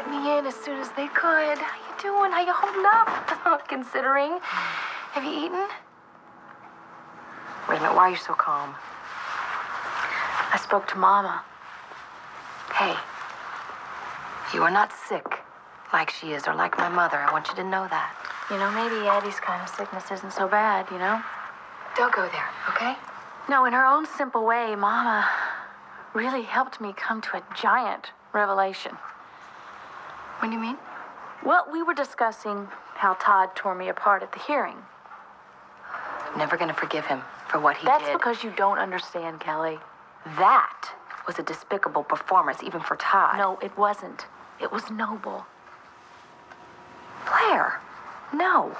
get me in as soon as they could. How you doing? How you holding up? Considering. Have you eaten? Wait a minute, why are you so calm? I spoke to Mama. Hey, you are not sick like she is or like my mother. I want you to know that. You know, maybe Addie's kind of sickness isn't so bad, you know? Don't go there, okay? No, in her own simple way, Mama really helped me come to a giant revelation. What do you mean? Well, we were discussing how Todd tore me apart at the hearing. Never gonna forgive him for what he did. That's because you don't understand, Kelly. That was a despicable performance, even for Todd. No, it wasn't. It was noble. Blair, no.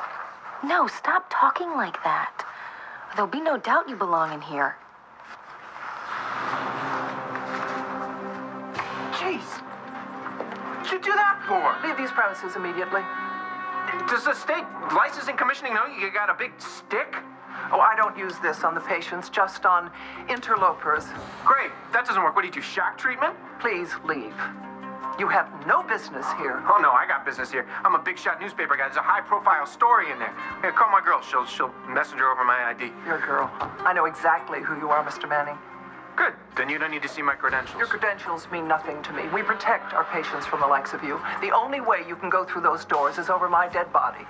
No, stop talking like that. There'll be no doubt you belong in here. Jeez. What'd you do that for? Leave these premises immediately. Does the state licensing commissioning know you got a big stick? Oh, I don't use this on the patients, just on interlopers. Great. That doesn't work. What do you do, shock treatment? Please leave. You have no business here. Oh, no, I got business here. I'm a big shot newspaper guy. There's a high-profile story in there. Here, call my girl. She'll messenger over my ID. Your girl. I know exactly who you are, Mr. Manning. Good. Then you don't need to see my credentials. Your credentials mean nothing to me. We protect our patients from the likes of you. The only way you can go through those doors is over my dead body.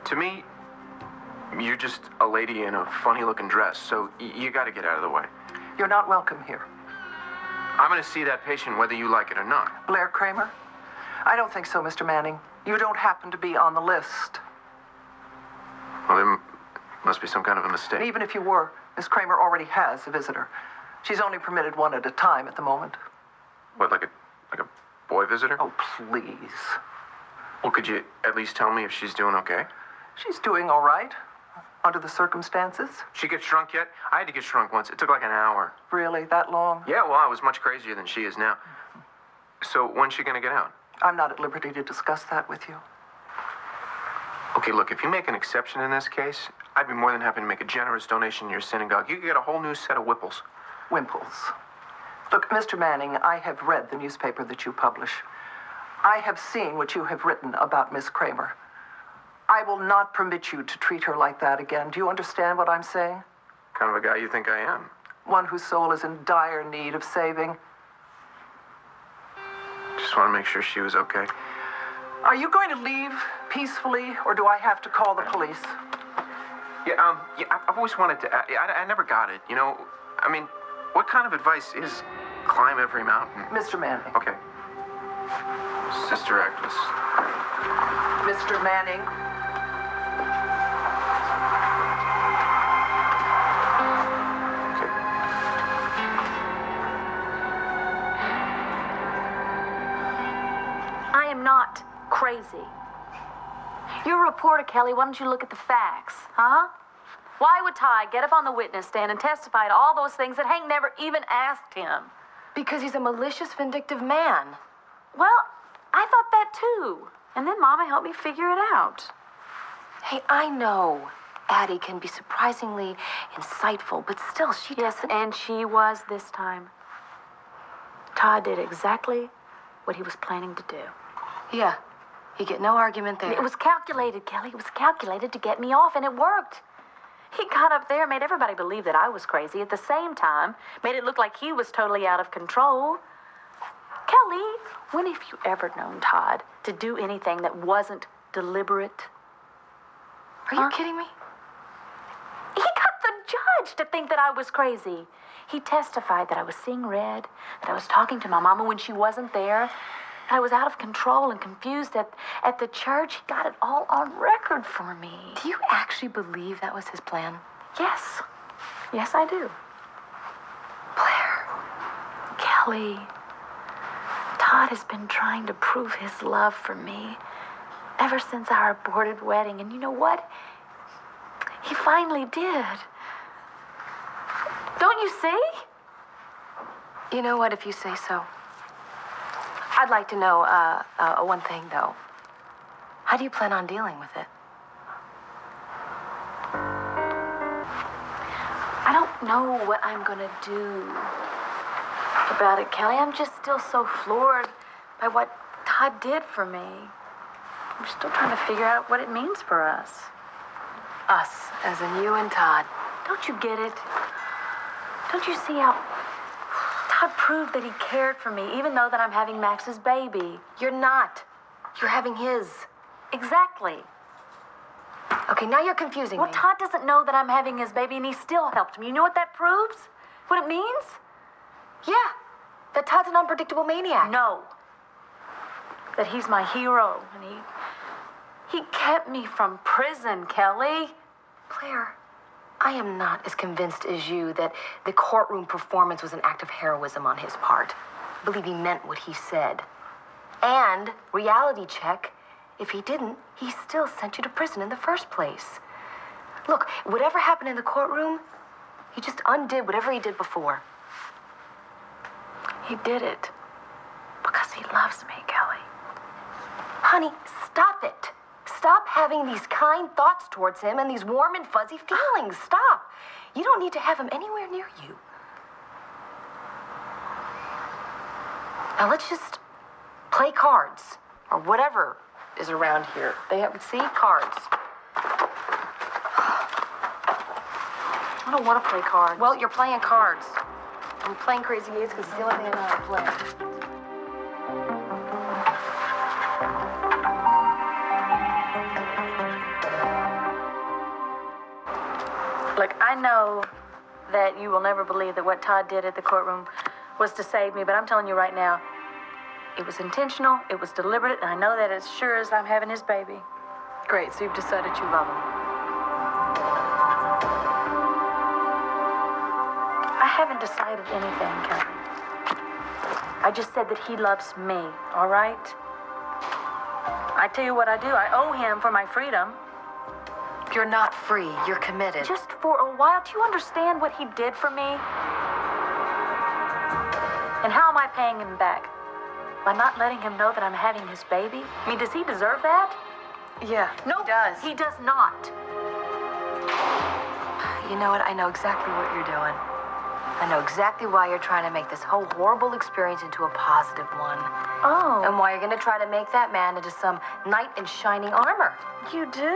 To me, you're just a lady in a funny-looking dress, so you got to get out of the way. You're not welcome here. I'm going to see that patient whether you like it or not. Blair Kramer? I don't think so, Mr. Manning. You don't happen to be on the list. Well, there must be some kind of a mistake. And even if you were, Miss Kramer already has a visitor. She's only permitted one at a time at the moment. What, like a boy visitor? Oh, please. Well, could you at least tell me if she's doing okay? She's doing all right, under the circumstances. She get shrunk yet? I had to get shrunk once. It took like an hour. Really, that long? Yeah, well, I was much crazier than she is now. So when's she gonna get out? I'm not at liberty to discuss that with you. Okay, look, if you make an exception in this case, I'd be more than happy to make a generous donation to your synagogue. You could get a whole new set of whipples. Wimples. Look, Mr. Manning, I have read the newspaper that you publish. I have seen what you have written about Miss Kramer. I will not permit you to treat her like that again. Do you understand what I'm saying? Kind of a guy you think I am. One whose soul is in dire need of saving. Just want to make sure she was okay. Are you going to leave peacefully, or do I have to call the police? Yeah, I've always wanted to, I never got it, you know? I mean, what kind of advice is climb every mountain? Mr. Manning. Okay. Sister Actress. Mr. Manning. I am not crazy. You're a reporter, Kelly. Why don't you look at the facts, huh? Why would Ty get up on the witness stand and testify to all those things that Hank never even asked him? Because he's a malicious, vindictive man. Well, I thought that too. And then Mama helped me figure it out. Hey, I know Addie can be surprisingly insightful, but still, she doesn't... And she was this time. Todd did exactly what he was planning to do. Yeah, you get no argument there. It was calculated, Kelly. It was calculated to get me off, and it worked. He got up there, made everybody believe that I was crazy. At the same time, made it look like he was totally out of control. Kelly, when have you ever known Todd to do anything that wasn't deliberate? Are you kidding me? He got the judge to think that I was crazy. He testified that I was seeing red, that I was talking to my mama when she wasn't there, that I was out of control and confused at the church. He got it all on record for me. Do you actually believe that was his plan? Yes. Yes, I do. Blair. Kelly, Todd has been trying to prove his love for me ever since our aborted wedding. And you know what? He finally did. Don't you see? You know what, if you say so. I'd like to know, one thing, though. How do you plan on dealing with it? I don't know what I'm gonna do. about it, Kelly. I'm just still so floored by what Todd did for me. I'm still trying to figure out what it means for us. Us, as in you and Todd. Don't you get it? Don't you see how Todd proved that he cared for me, even though that I'm having Max's baby? You're not. You're having his. Exactly. Okay, now you're confusing Well, me. Todd doesn't know that I'm having his baby, and he still helped me. You know what that proves? What it means? Yeah, that Todd's an unpredictable maniac. No. That he's my hero, and he kept me from prison, Kelly. Blair, I am not as convinced as you that the courtroom performance was an act of heroism on his part. I believe he meant what he said. And, reality check, if he didn't, he still sent you to prison in the first place. Look, whatever happened in the courtroom, he just undid whatever he did before. He did it because he loves me, Kelly. Honey, stop it. Stop having these kind thoughts towards him and these warm and fuzzy feelings. Stop. You don't need to have him anywhere near you. Now let's just play cards or whatever is around here. They have, see, cards. I don't want to play cards. Well, you're playing cards. I'm playing Crazy Eights because it's the only thing I know how to play. Look, I know that you will never believe that what Todd did at the courtroom was to save me, but I'm telling you right now, it was intentional, it was deliberate, and I know that as sure as I'm having his baby. Great, so you've decided you love him. I haven't decided anything, Kelly. I just said that he loves me, all right? I tell you what I do. I owe him for my freedom. You're not free. You're committed. Just for a while. Do you understand what he did for me? And how am I paying him back? By not letting him know that I'm having his baby? I mean, does he deserve that? Yeah, No, he does. He does not. You know what? I know exactly what you're doing. I know exactly why you're trying to make this whole horrible experience into a positive one. Oh. And why you're going to try to make that man into some knight in shining armor. You do?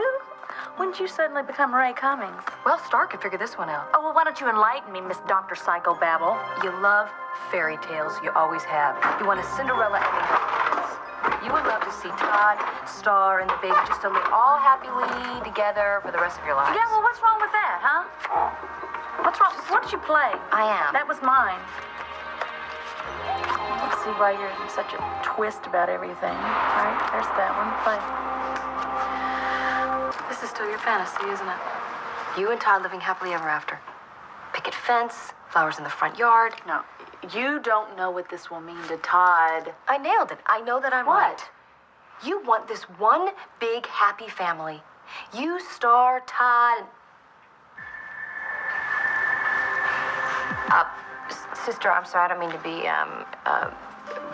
When did you suddenly become Ray Cummings? Well, Stark can figure this one out. Oh, well, why don't you enlighten me, Miss Dr. Psychobabble? You love fairy tales. You always have. You want a Cinderella ending. You would love to see Todd, Star, and the baby just to live all happily together for the rest of your lives. Yeah, well, what's wrong with that, huh? What's wrong? What did you play? I am. That was mine. Let's see why you're in such a twist about everything. All right, there's that one. Play. This is still your fantasy, isn't it? You and Todd living happily ever after. Picket fence, flowers in the front yard. No, you don't know what this will mean to Todd. I nailed it. I know that I'm What? right. You want this one big happy family. You, Star, Todd, and... Sister, I'm sorry, I don't mean to be,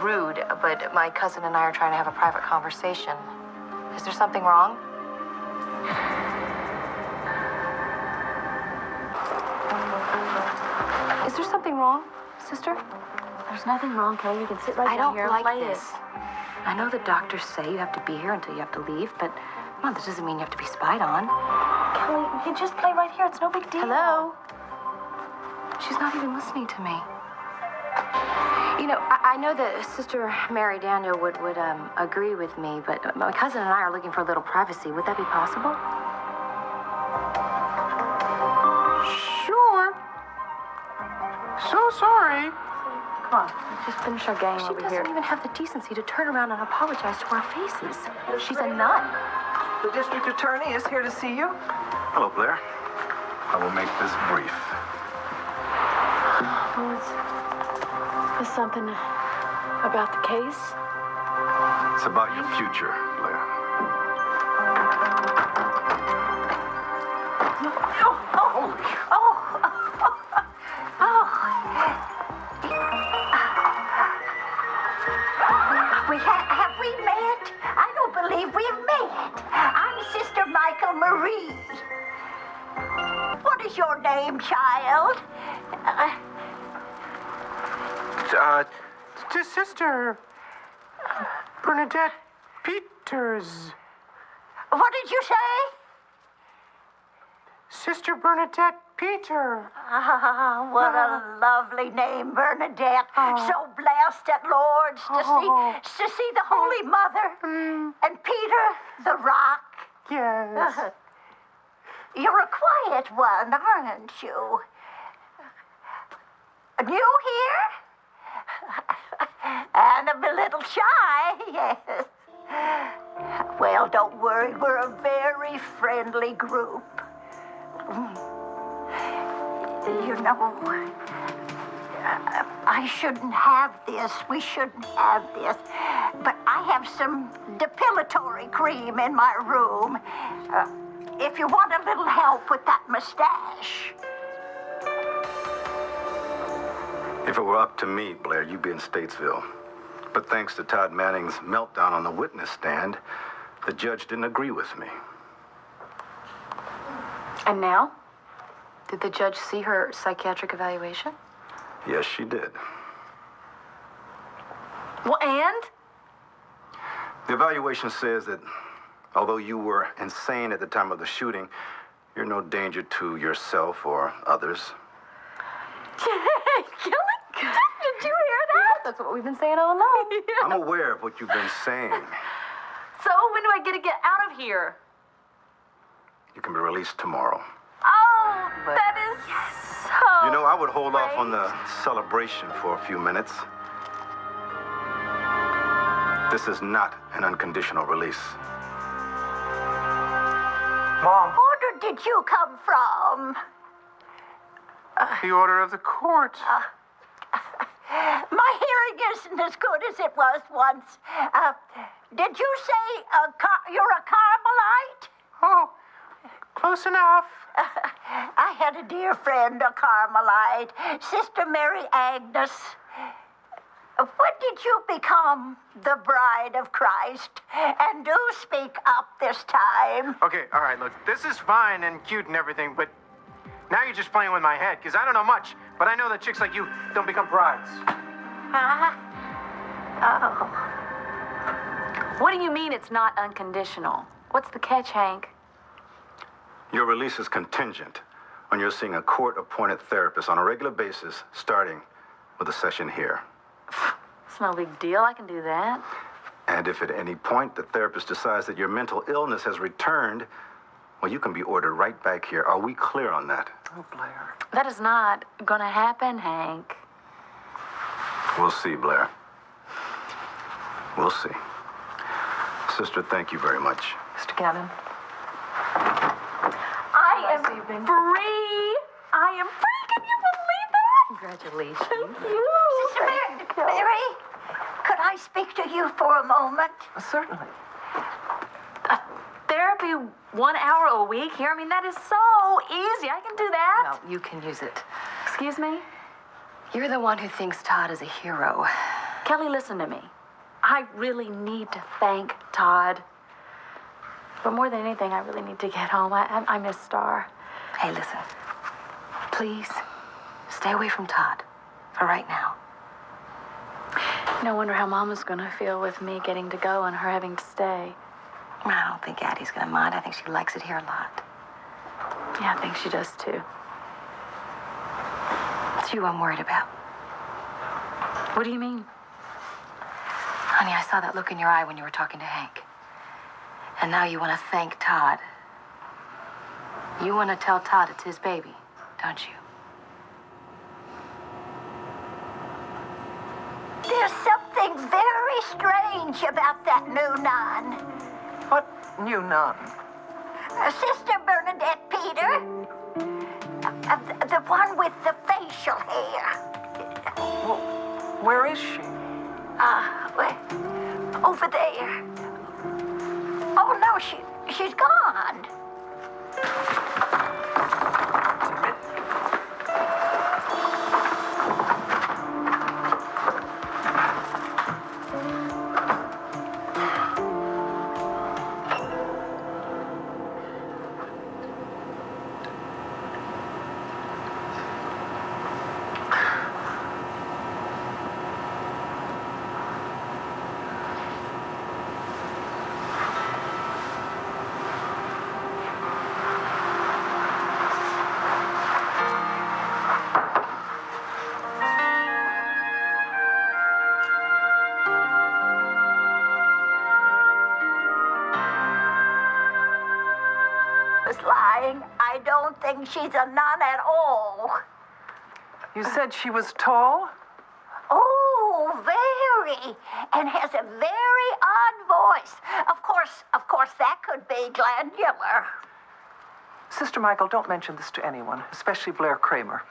rude, but my cousin and I are trying to have a private conversation. Is there something wrong? Is there something wrong, sister? There's nothing wrong, Kelly. You can sit right I down don't here and like play this. it. I know the doctors say you have to be here until you have to leave, but come on, that doesn't mean you have to be spied on. Kelly, you can just play right here. It's no big deal. Hello? She's not even listening to me. You know, I know that Sister Mary Daniel would agree with me, but my cousin and I are looking for a little privacy. Would that be possible? Sure. So sorry. Come on, let's just finish our game She over doesn't here. even have the decency to turn around and apologize to our faces. She's a nun. The district attorney is here to see you. Hello, Blair. I will make this brief. Oh, is something about the case? It's about your future, Blair. Have we met? I don't believe we've met. I'm Sister Michael Marie. What is your name, child? To Sister Bernadette Peters. What did you say? Sister Bernadette Peter. Ah, what a lovely name, Bernadette. So blessed at Lord's to see the Holy Mother and Peter the Rock. Yes. You're a quiet one, aren't you? New here? And a little shy, yes. Well, don't worry, we're a very friendly group. You know, I shouldn't have this. We shouldn't have this. But I have some depilatory cream in my room. If you want a little help with that mustache. If it were up to me, Blair, you'd be in Statesville. But thanks to Todd Manning's meltdown on the witness stand, the judge didn't agree with me. And now? Did the judge see her psychiatric evaluation? Yes, she did. Well, and? The evaluation says that although you were insane at the time of the shooting, you're no danger to yourself or others. Kelly, did you hear that? That's what we've been saying all along. I'm aware of what you've been saying. So, when do I get to get out of here? You can be released tomorrow. Oh, that is so You know, I would hold off on great. the celebration for a few minutes. This is not an unconditional release. Mom, Order did you come from? the order of the court. My hearing isn't as good as it was once. Did you say you're a Carmelite? Oh, close enough. I had a dear friend, a Carmelite, Sister Mary Agnes. When did you become the bride of Christ? And do speak up this time. Okay, all right, look, this is fine and cute and everything, but now you're just playing with my head, because I don't know much, but I know that chicks like you don't become brides. Huh? Oh. What do you mean it's not unconditional? What's the catch, Hank? Your release is contingent on your seeing a court-appointed therapist on a regular basis, starting with a session here. It's no big deal. I can do that. And if at any point the therapist decides that your mental illness has returned, well, you can be ordered right back here. Are we clear on that? Oh, Blair. That is not gonna happen, Hank. We'll see, Blair. We'll see. Sister, thank you very much. Mr. Gannon. I am free. I am free. Can you believe that? Congratulations. Sister Mary, could I speak to you for a moment? Certainly. Therapy 1 hour a week here? I mean, that is so easy. I can do that. No, you can use it. Excuse me? You're the one who thinks Todd is a hero. Kelly, listen to me. I really need to thank Todd. But more than anything, I really need to get home. I miss Star. Hey, listen. Please, stay away from Todd. For right now. No wonder how Mama's gonna feel with me getting to go and her having to stay. I don't think Addie's gonna mind. I think she likes it here a lot. Yeah, I think she does too. It's you I'm worried about. What do you mean? Honey, I saw that look in your eye when you were talking to Hank. And now you want to thank Todd. You want to tell Todd it's his baby, don't you? There's something very strange about that new nun. What new nun? Sister Bernadette Peter. The one with the facial hair. Well, where is she? Over there. Oh, no, she's gone. was lying. I don't think she's a nun at all. You said she was tall? Oh, very. And has a very odd voice. Of course, that could be glandular. Sister Michael, don't mention this to anyone, especially Blair Kramer.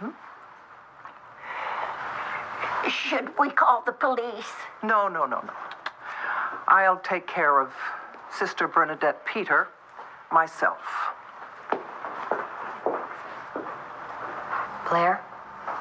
Should we call the police? No. I'll take care of Sister Bernadette Peter myself. Blair,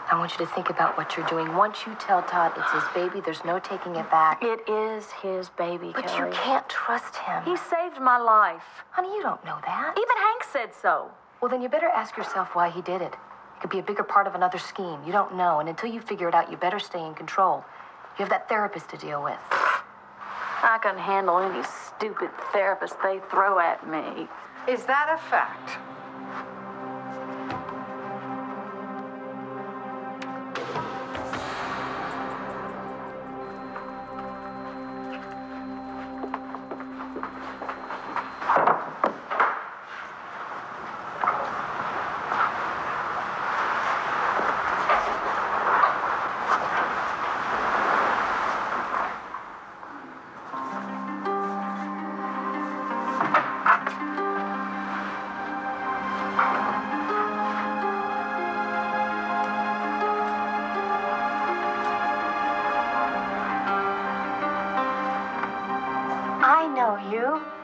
I want you to think about what you're doing. Once you tell Todd it's his baby, there's no taking it back. It is his baby, But Kelly. you can't trust him. He saved my life. Honey, you don't know that. Even Hank said so. Well, then you better ask yourself why he did it. It could be a bigger part of another scheme. You don't know, and until you figure it out, you better stay in control. You have that therapist to deal with. I can handle any stupid therapist they throw at me. Is that a fact? I know you.